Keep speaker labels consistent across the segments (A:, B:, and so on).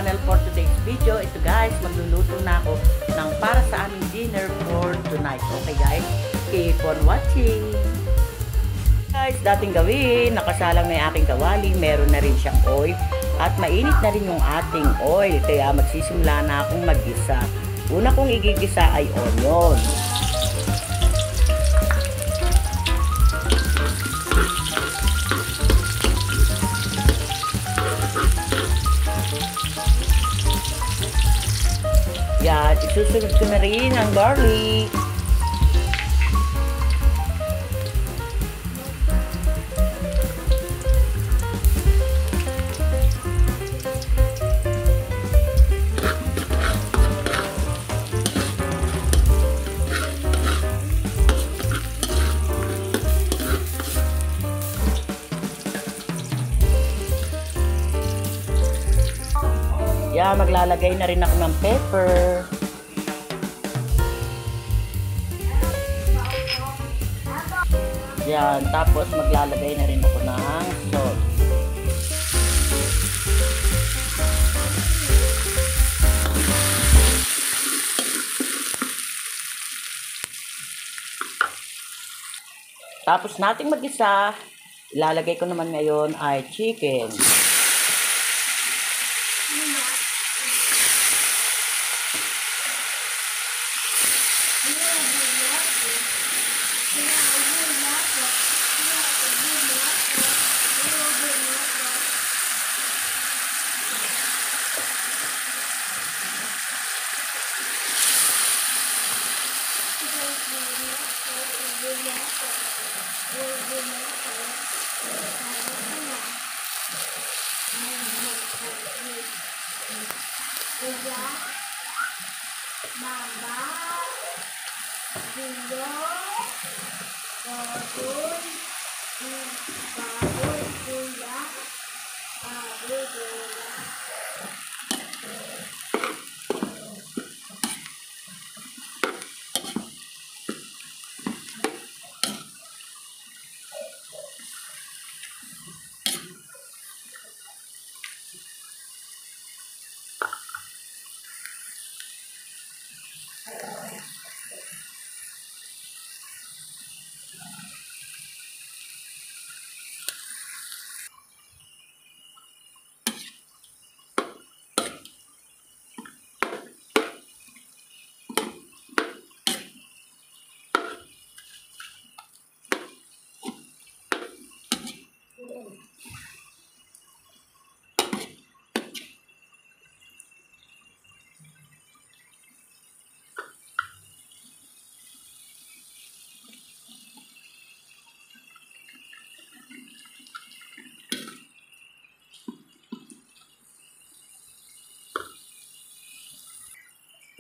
A: channel for today's video. Ito guys, magluluto na ako ng para sa aming dinner for tonight. Okay guys, keep on watching. Guys, dating gawin, nakasalang na yung aking kawali, meron na rin siyang oil at mainit na rin yung ating oil. Kaya magsisimula na akong maggisa. Una kong igigisa ay onion. Yan, isusunod ko na rin ang garlic. Yan, maglalagay na rin ako ng pepper. Yan, tapos maglalagay na rin ako ng salt. Tapos nating mag-isa, ilalagay ko naman ngayon ay chicken.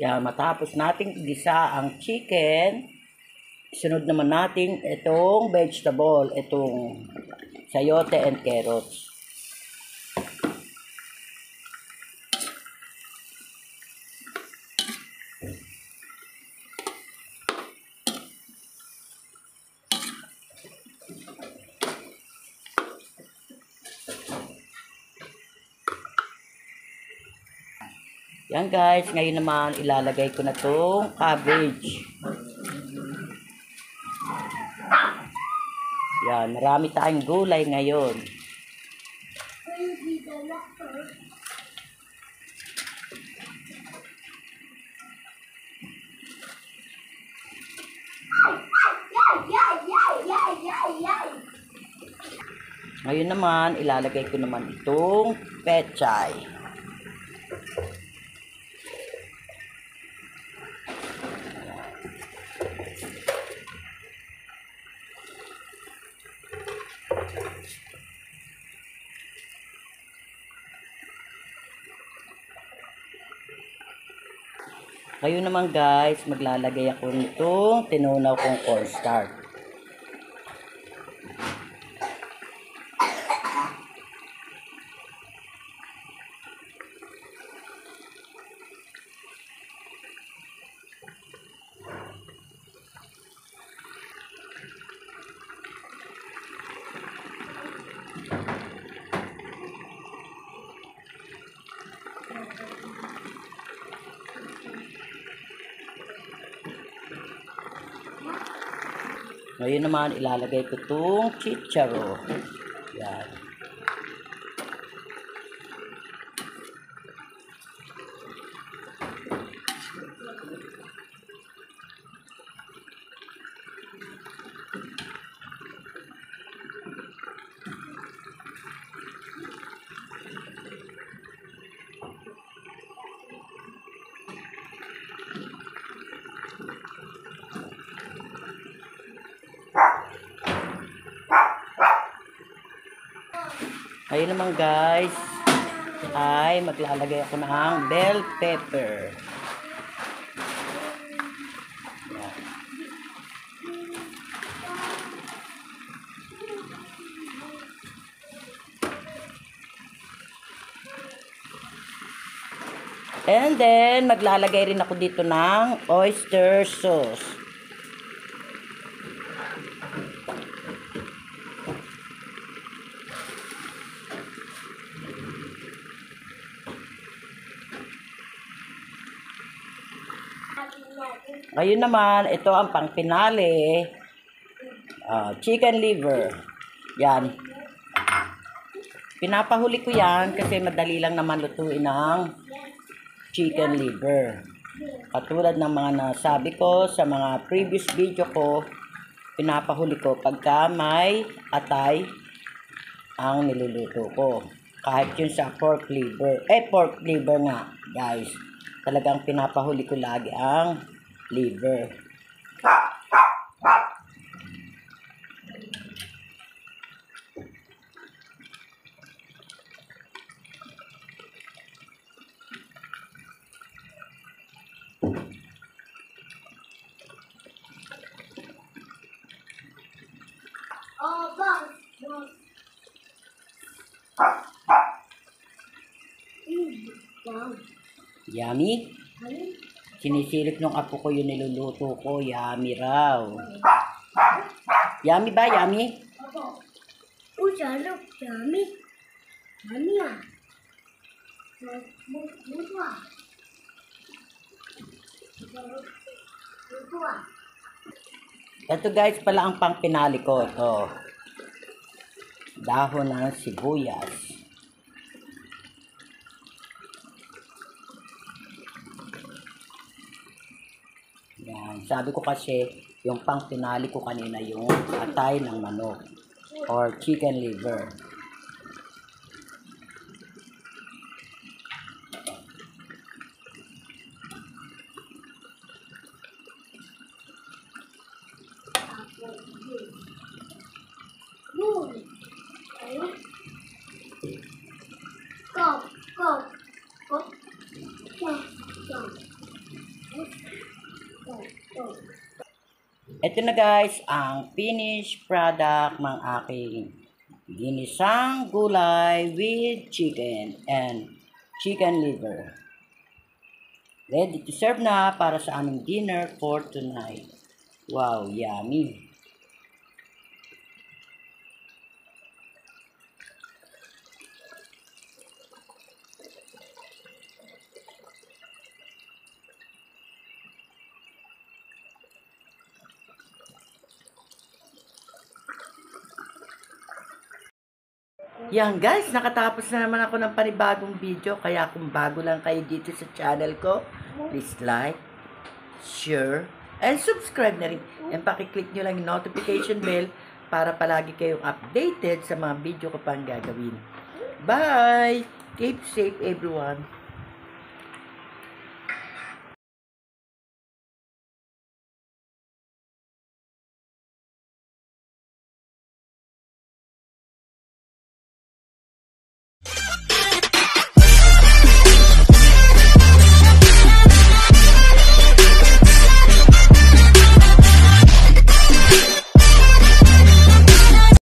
A: Yan, matapos nating igisa ang chicken, sunod naman natin itong vegetable, itong sayote and carrots. Yan guys, ngayon naman ilalagay ko na itong cabbage. Yan, marami tayong gulay ngayon. Ngayon naman, ilalagay ko naman itong pechay. Ngayon naman guys, maglalagay ako nitong tinunaw kong cornstarch. Ngayon naman, ilalagay ko itong chicharo. Yan. Ayun naman guys, ay maglalagay ako ng bell pepper. Yan. And then, maglalagay rin ako dito ng oyster sauce. Ngayon naman, ito ang pang-pinali. Chicken liver. Yan. Pinapahuli ko yan kasi madali lang naman lutuin ng chicken liver. Katulad ng mga nasabi ko sa mga previous video ko, pinapahuli ko pagka may atay ang niluluto ko. Kahit yun sa pork liver. Pork liver nga, guys. Talagang pinapahuli ko lagi ang liver. Yummy? Sinisilip ng apo ko yung niluluto ko. Yummy raw. Yummy ba? Yummy?
B: Look, yummy. Yummy ah.
A: Ito guys pala ang pang pinali ko. Ito. Dahon ng sibuyas. Yan. Sabi ko kasi, yung pang pinali ko kanina yung atay ng manok or chicken liver. Ito na guys, ang finished product ng aking ginisang gulay with chicken and chicken liver. Ready to serve na para sa aming dinner for tonight. Wow, yummy! Yan guys, nakatapos na naman ako ng panibagong video. Kaya kung bago lang kayo dito sa channel ko, please like, share, and subscribe na rin. And pakiclick nyo lang yung notification bell para palagi kayong updated sa mga video ko pang gagawin. Bye! Keep safe everyone!